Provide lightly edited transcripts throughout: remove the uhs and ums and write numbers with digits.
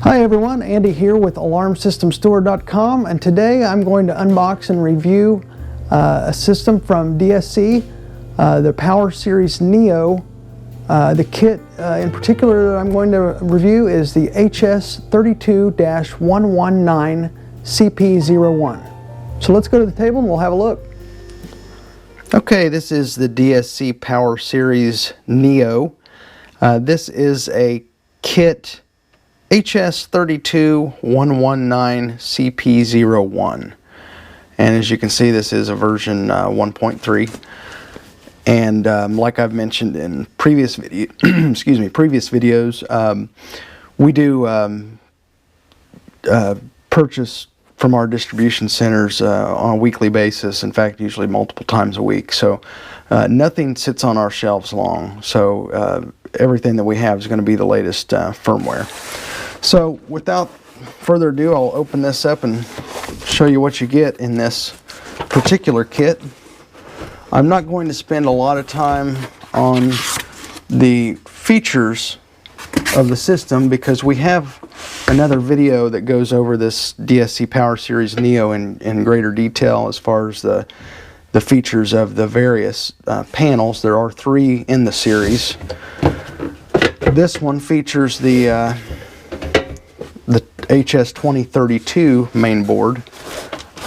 Hi everyone, Andy here with AlarmSystemStore.com, and today I'm going to unbox and review a system from DSC, the PowerSeries NEO. The kit in particular that I'm going to review is the HS32-119CP01. So let's go to the table and we'll have a look. Okay, this is the DSC PowerSeries NEO. This is a kit HS32-119CP01, and as you can see, this is a version 1.3. And like I've mentioned in previous videos, we do purchase from our distribution centers on a weekly basis. In fact, usually multiple times a week. So nothing sits on our shelves long. So everything that we have is going to be the latest firmware. So without further ado, I'll open this up and show you what you get in this particular kit. I'm not going to spend a lot of time on the features of the system because we have another video that goes over this DSC PowerSeries NEO in greater detail as far as the features of the various panels. There are 3 in the series. This one features the HS2032 main board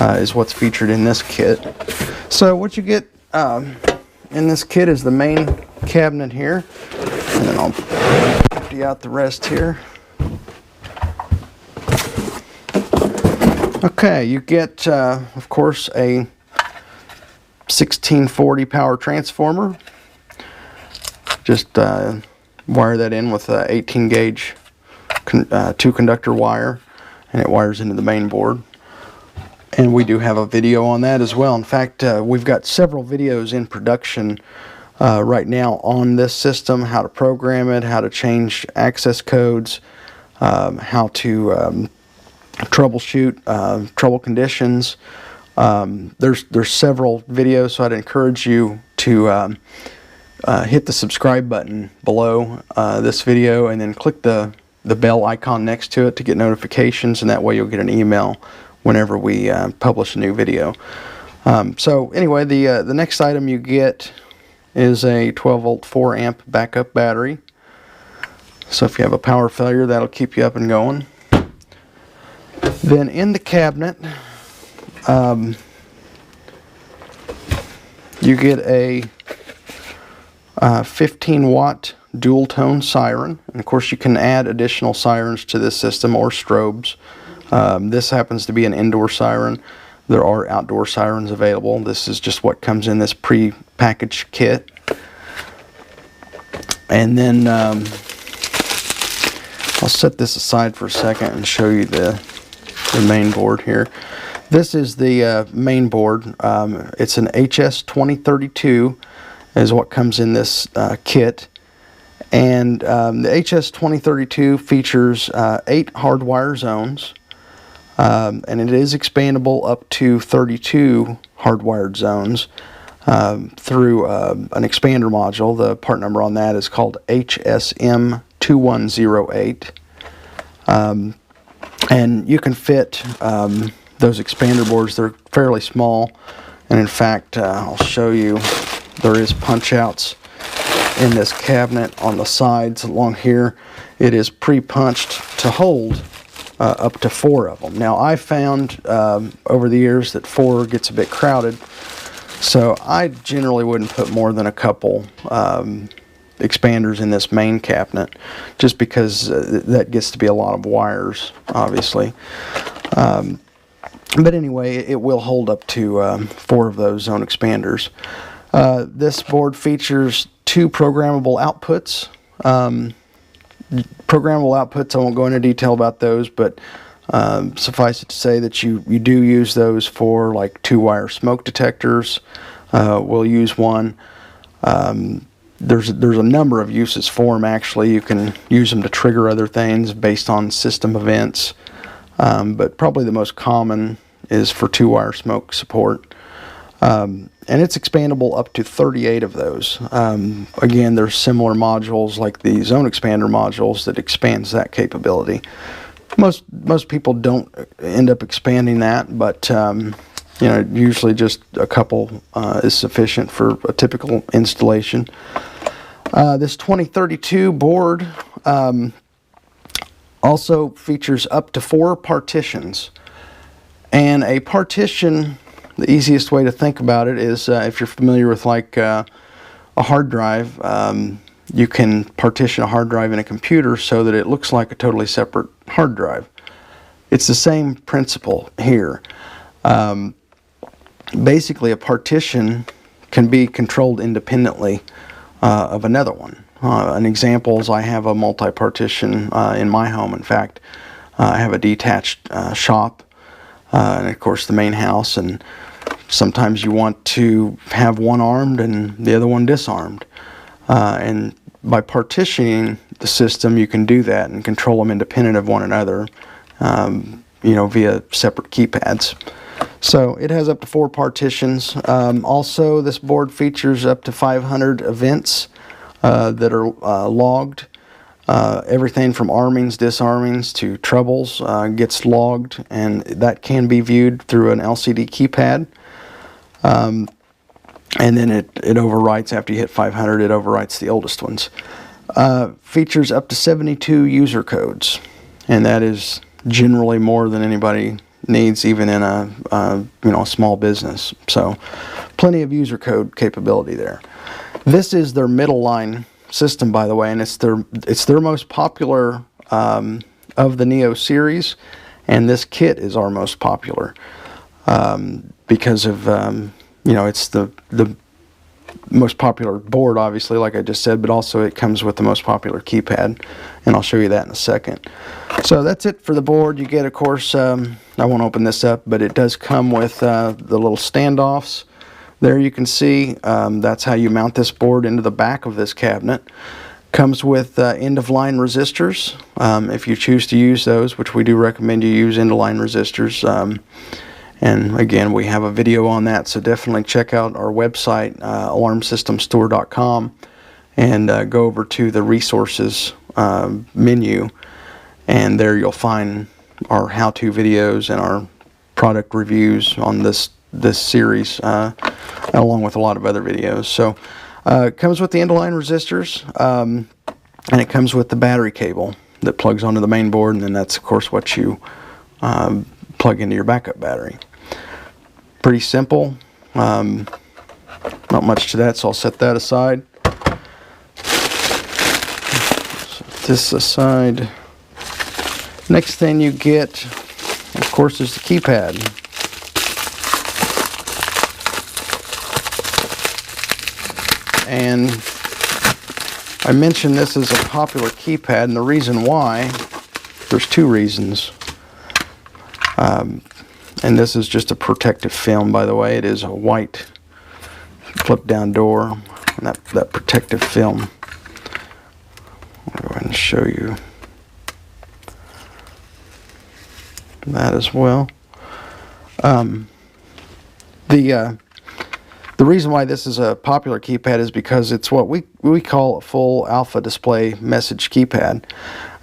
is what's featured in this kit. So what you get in this kit is the main cabinet here, and then I'll empty out the rest here. Okay, you get of course a 1640 power transformer. Just wire that in with a 18 gauge 2 conductor wire, and it wires into the main board. And we do have a video on that as well. In fact, we've got several videos in production right now on this system, how to program it, how to change access codes, how to troubleshoot trouble conditions. There's several videos, so I'd encourage you to hit the subscribe button below this video and then click the bell icon next to it to get notifications, and that way you'll get an email whenever we publish a new video. So anyway, the next item you get is a 12-volt 4-amp backup battery. So if you have a power failure, that'll keep you up and going. Then in the cabinet, you get a 15-watt dual tone siren, and of course you can add additional sirens to this system or strobes. This happens to be an indoor siren. There are outdoor sirens available. This is just what comes in this pre-packaged kit. And then I'll set this aside for a second and show you the main board here. This is the main board. It's an HS2032 is what comes in this kit. And the HS2032 features 8 hardwire zones, and it is expandable up to 32 hardwired zones through an expander module. The part number on that is called HSM2108. And you can fit those expander boards. They're fairly small, and in fact I'll show you, there is punch outs in this cabinet on the sides along here. It is pre-punched to hold up to 4 of them. Now I found over the years that 4 gets a bit crowded, so I generally wouldn't put more than a couple expanders in this main cabinet, just because that gets to be a lot of wires, obviously. But anyway, it will hold up to 4 of those zone expanders. This board features 2 programmable outputs. Programmable outputs, I won't go into detail about those, but suffice it to say that you do use those for like 2-wire smoke detectors. We'll use one. There's a number of uses for them, actually. You can use them to trigger other things based on system events, but probably the most common is for 2-wire smoke support. And it's expandable up to 38 of those. Again, there's similar modules like the zone expander modules that expands that capability. Most people don't end up expanding that, but you know, usually just a couple is sufficient for a typical installation. This 2032 board also features up to 4 partitions, and a partition, the easiest way to think about it is if you're familiar with like a hard drive, you can partition a hard drive in a computer so that it looks like a totally separate hard drive. It's the same principle here. Basically, a partition can be controlled independently of another one. An example is I have a multi-partition in my home. In fact, I have a detached shop and of course the main house, and sometimes you want to have one armed and the other one disarmed. And by partitioning the system, you can do that and control them independent of one another, you know, via separate keypads. So it has up to 4 partitions. Also, this board features up to 500 events that are logged. Everything from armings, disarmings to troubles gets logged, and that can be viewed through an LCD keypad. And then it overwrites, after you hit 500, it overwrites the oldest ones. Features up to 72 user codes, and that is generally more than anybody needs, even in a you know, a small business. So plenty of user code capability there. This is their middle line system, by the way, and it's their most popular of the NEO series, and this kit is our most popular because of you know, it's the most popular board, obviously, like I just said, but also it comes with the most popular keypad, and I'll show you that in a second. So that's it for the board. You get, of course, I won't open this up, but it does come with the little standoffs. There you can see that's how you mount this board into the back of this cabinet. Comes with end-of-line resistors if you choose to use those, which we do recommend you use end-of-line resistors. And again, we have a video on that, so definitely check out our website, alarmsystemstore.com, and go over to the resources menu, and there you'll find our how-to videos and our product reviews on this series, along with a lot of other videos. So it comes with the end-of-line resistors, and it comes with the battery cable that plugs onto the main board, and then that's of course what you plug into your backup battery. Pretty simple, not much to that, so I'll set that aside. Set this aside. Next thing you get, of course, is the keypad. And I mentioned this is a popular keypad, and the reason why, there's 2 reasons. And this is just a protective film, by the way. It is a white flip down door, and that protective film. I'll go ahead and show you that as well. The reason why this is a popular keypad is because it's what we call a full alpha display message keypad.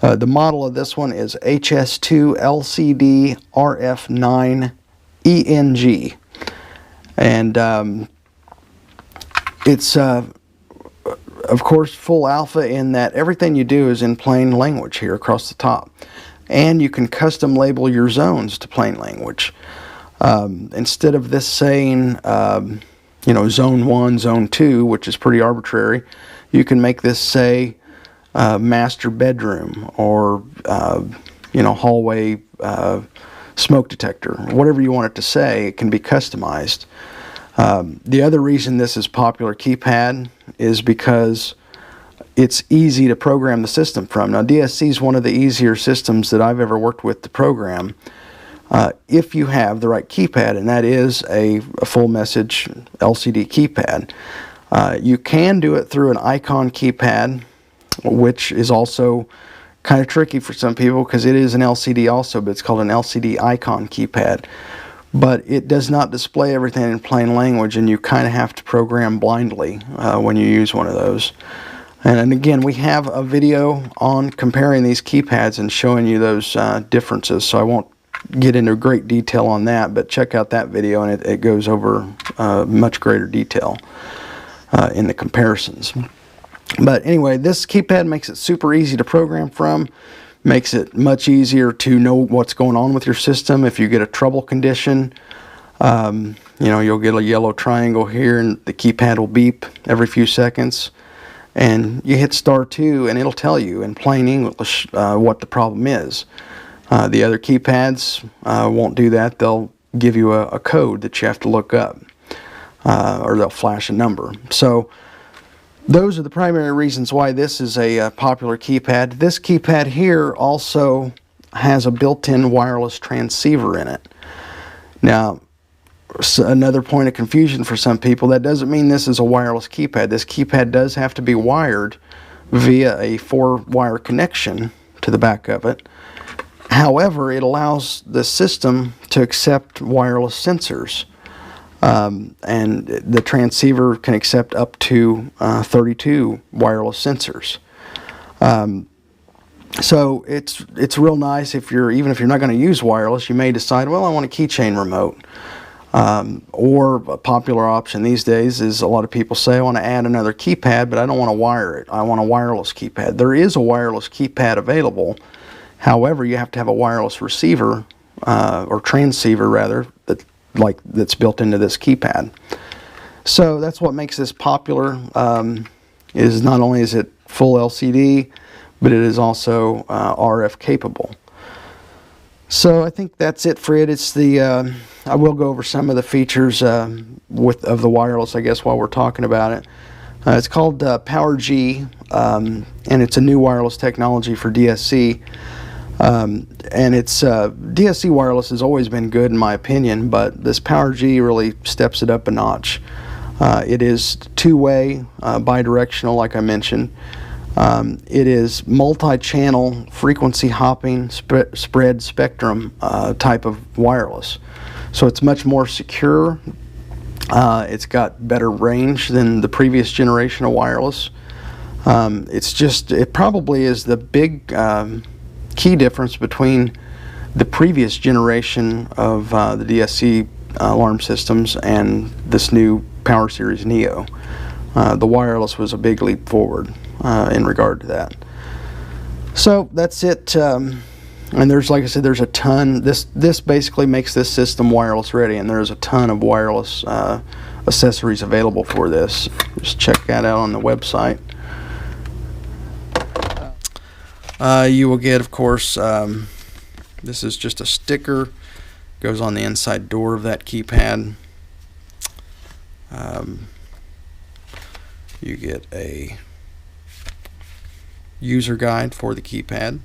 The model of this one is HS2LCD-RF9ENG, and it's of course full alpha in that everything you do is in plain language here across the top, and you can custom label your zones to plain language. Instead of this saying you know, zone 1, zone 2, which is pretty arbitrary, you can make this say master bedroom, or you know, hallway smoke detector, whatever you want it to say. It can be customized. The other reason this is popular keypad is because it's easy to program the system from. Now, DSC is one of the easier systems that I've ever worked with to program, if you have the right keypad, and that is a full message LCD keypad. You can do it through an icon keypad, which is also kind of tricky for some people because it is an LCD also, but it's called an LCD icon keypad. But it does not display everything in plain language, and you kind of have to program blindly when you use one of those. And again, we have a video on comparing these keypads and showing you those differences, so I won't get into great detail on that, but check out that video, and it goes over much greater detail in the comparisons. But anyway, this keypad makes it super easy to program from, makes it much easier to know what's going on with your system. If you get a trouble condition, you know, you'll get a yellow triangle here and the keypad will beep every few seconds, and you hit *2 and it'll tell you in plain English what the problem is. The other keypads won't do that. They'll give you a code that you have to look up, or they'll flash a number. So those are the primary reasons why this is a popular keypad. This keypad here also has a built-in wireless transceiver in it. Now, another point of confusion for some people, that doesn't mean this is a wireless keypad. This keypad does have to be wired via a 4-wire connection to the back of it. However, it allows the system to accept wireless sensors. And the transceiver can accept up to 32 wireless sensors. So it's real nice if even if you're not going to use wireless, you may decide, well, I want a keychain remote. Or a popular option these days is a lot of people say, I want to add another keypad, but I don't want to wire it. I want a wireless keypad. There is a wireless keypad available. However, you have to have a wireless receiver, or transceiver rather, that's built into this keypad. So that's what makes this popular. Is not only is it full LCD, but it is also RF capable. So I think that's it for it. It's the I will go over some of the features of the wireless, I guess, while we're talking about it. It's called PowerG, and it's a new wireless technology for DSC. And it's DSC wireless has always been good in my opinion, but this PowerG really steps it up a notch. It is two-way, bidirectional, like I mentioned. It is multi-channel, frequency hopping, spread spectrum type of wireless. So it's much more secure. It's got better range than the previous generation of wireless. It probably is the big key difference between the previous generation of the DSC alarm systems and this new PowerSeries NEO. The wireless was a big leap forward in regard to that. So that's it. And there's, like I said, there's a ton. This basically makes this system wireless ready, and there's a ton of wireless accessories available for this. Just check that out on the website. You will get, of course, this is just a sticker, goes on the inside door of that keypad. You get a user guide for the keypad.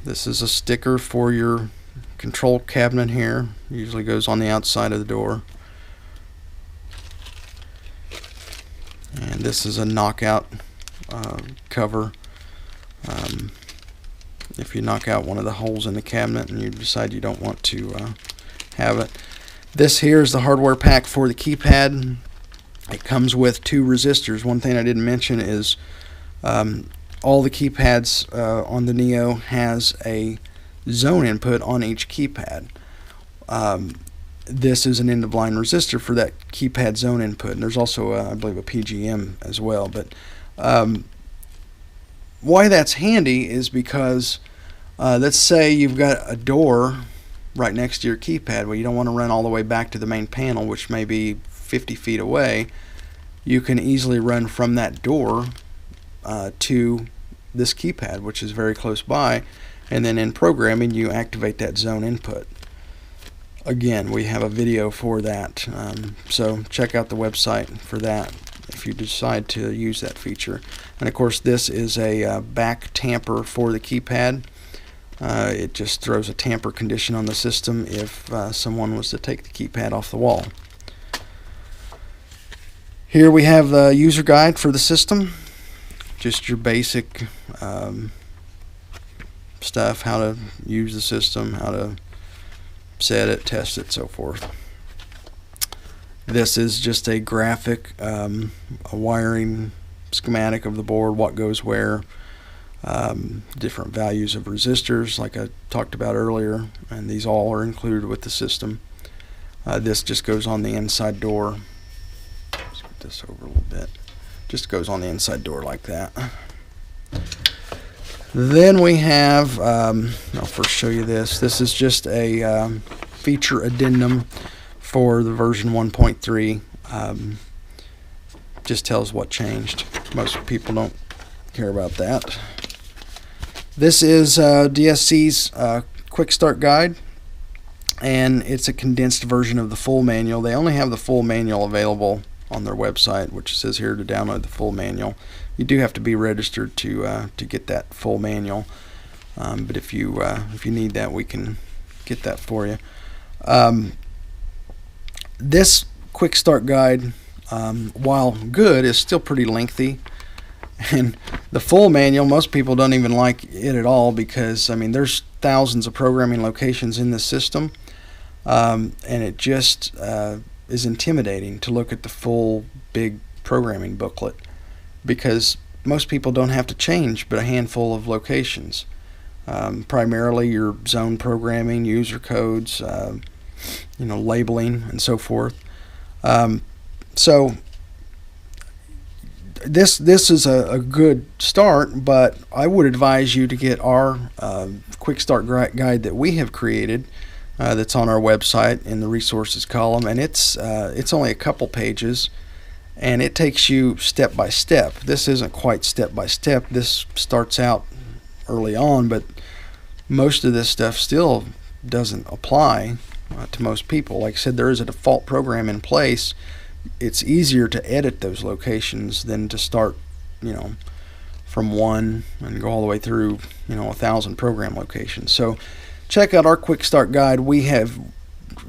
This is a sticker for your control cabinet here. Usually goes on the outside of the door. And this is a knockout cover. If you knock out one of the holes in the cabinet and you decide you don't want to have it. This here is the hardware pack for the keypad. It comes with 2 resistors. One thing I didn't mention is all the keypads on the NEO has a zone input on each keypad. This is an end-of-line resistor for that keypad zone input, and there's also I believe a PGM as well. But why that's handy is because let's say you've got a door right next to your keypad. Well, you don't want to run all the way back to the main panel, which may be 50 feet away. You can easily run from that door to this keypad, which is very close by, and then in programming you activate that zone input. Again, we have a video for that, so check out the website for that if you decide to use that feature. And of course, this is a back tamper for the keypad. It just throws a tamper condition on the system if someone was to take the keypad off the wall. Here we have the user guide for the system. Just your basic stuff, how to use the system, how to set it, test it, so forth. This is just a graphic, a wiring schematic of the board, what goes where, different values of resistors like I talked about earlier, and these all are included with the system. This just goes on the inside door. Let's get this over a little bit. Just goes on the inside door like that. Then we have, I'll first show you this. This is just a feature addendum for the version 1.3. Just tells what changed. Most people don't care about that. This is DSC's quick start guide, and it's a condensed version of the full manual. They only have the full manual available on their website, which says here to download the full manual. You do have to be registered to get that full manual, but if you need that, we can get that for you. This quick start guide, while good, is still pretty lengthy, and the full manual, most people don't even like it at all, because I mean there's thousands of programming locations in this system, and it just is intimidating to look at the full big programming booklet, because most people don't have to change but a handful of locations. Primarily your zone programming, user codes, labeling, and so forth. So this is a good start, but I would advise you to get our quick start guide that we have created, that's on our website in the resources column, and it's only a couple pages, and it takes you step by step. This isn't quite step by step. This starts out early on, but most of this stuff still doesn't apply to most people. Like I said, there is a default program in place. It's easier to edit those locations than to start, from one and go all the way through, 1,000 program locations. So check out our quick start guide. We have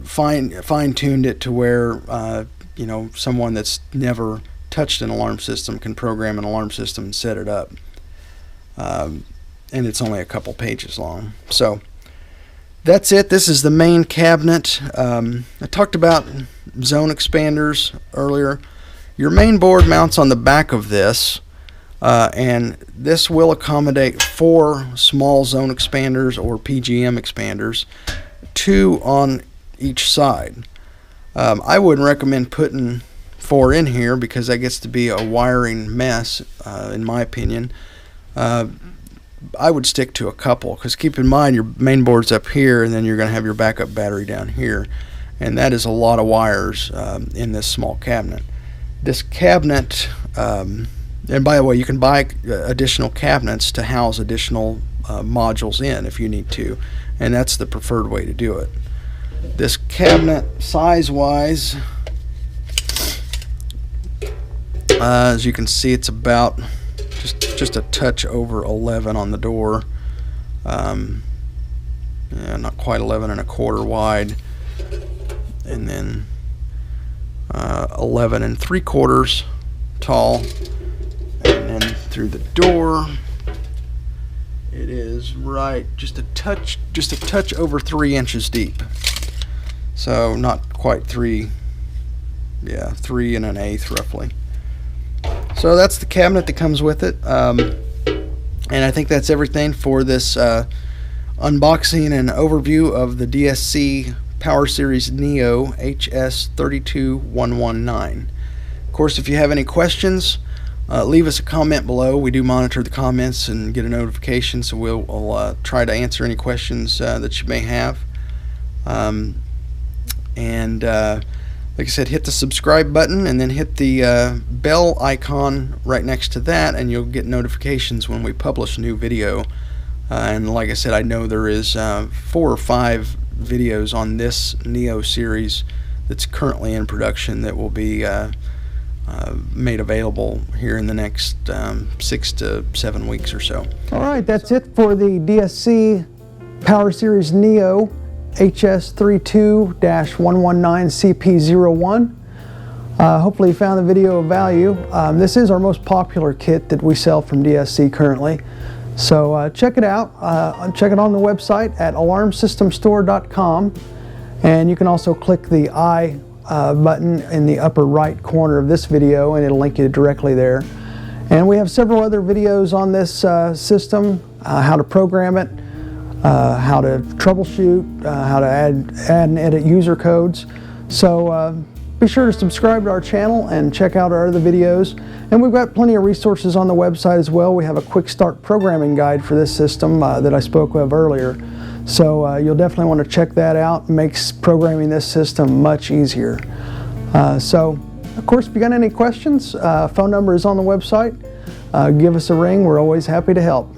fine-tuned it to where someone that's never touched an alarm system can program an alarm system and set it up, and it's only a couple pages long. So that's it. This is the main cabinet. I talked about zone expanders earlier. Your main board mounts on the back of this, and this will accommodate 4 small zone expanders or PGM expanders, 2 on each side. I wouldn't recommend putting 4 in here because that gets to be a wiring mess, in my opinion. I would stick to a couple, because keep in mind your main board's up here, and then you're going to have your backup battery down here, and that is a lot of wires in this small cabinet. This cabinet, and by the way, you can buy additional cabinets to house additional modules in if you need to, and that's the preferred way to do it. This cabinet, size-wise, as you can see, it's about just a touch over 11 on the door. Not quite 11 1/4 wide, and then 11 3/4 tall, and then through the door it is just a touch over 3 inches deep. So not quite 3, 3 1/8 roughly. So that's the cabinet that comes with it, and I think that's everything for this unboxing and overview of the DSC PowerSeries NEO HS32119. Of course, if you have any questions, leave us a comment below. We do monitor the comments and get a notification, so we'll try to answer any questions that you may have. Like I said, hit the subscribe button and then hit the bell icon right next to that, and you'll get notifications when we publish a new video. And like I said, I know there is 4 or 5 videos on this NEO series that's currently in production that will be made available here in the next 6 to 7 weeks or so. All right, that's it for the DSC PowerSeries NEO HS32-119CP01. Hopefully you found the video of value. This is our most popular kit that we sell from DSC currently. So check it out. Check it on the website at alarmsystemstore.com, and you can also click the I button in the upper right corner of this video, and it'll link you directly there. And we have several other videos on this system, how to program it, how to troubleshoot, how to add and edit user codes. So be sure to subscribe to our channel and check out our other videos. And we've got plenty of resources on the website as well. We have a quick start programming guide for this system that I spoke of earlier. So you'll definitely want to check that out. It makes programming this system much easier. So of course, if you got any questions, phone number is on the website. Give us a ring. We're always happy to help.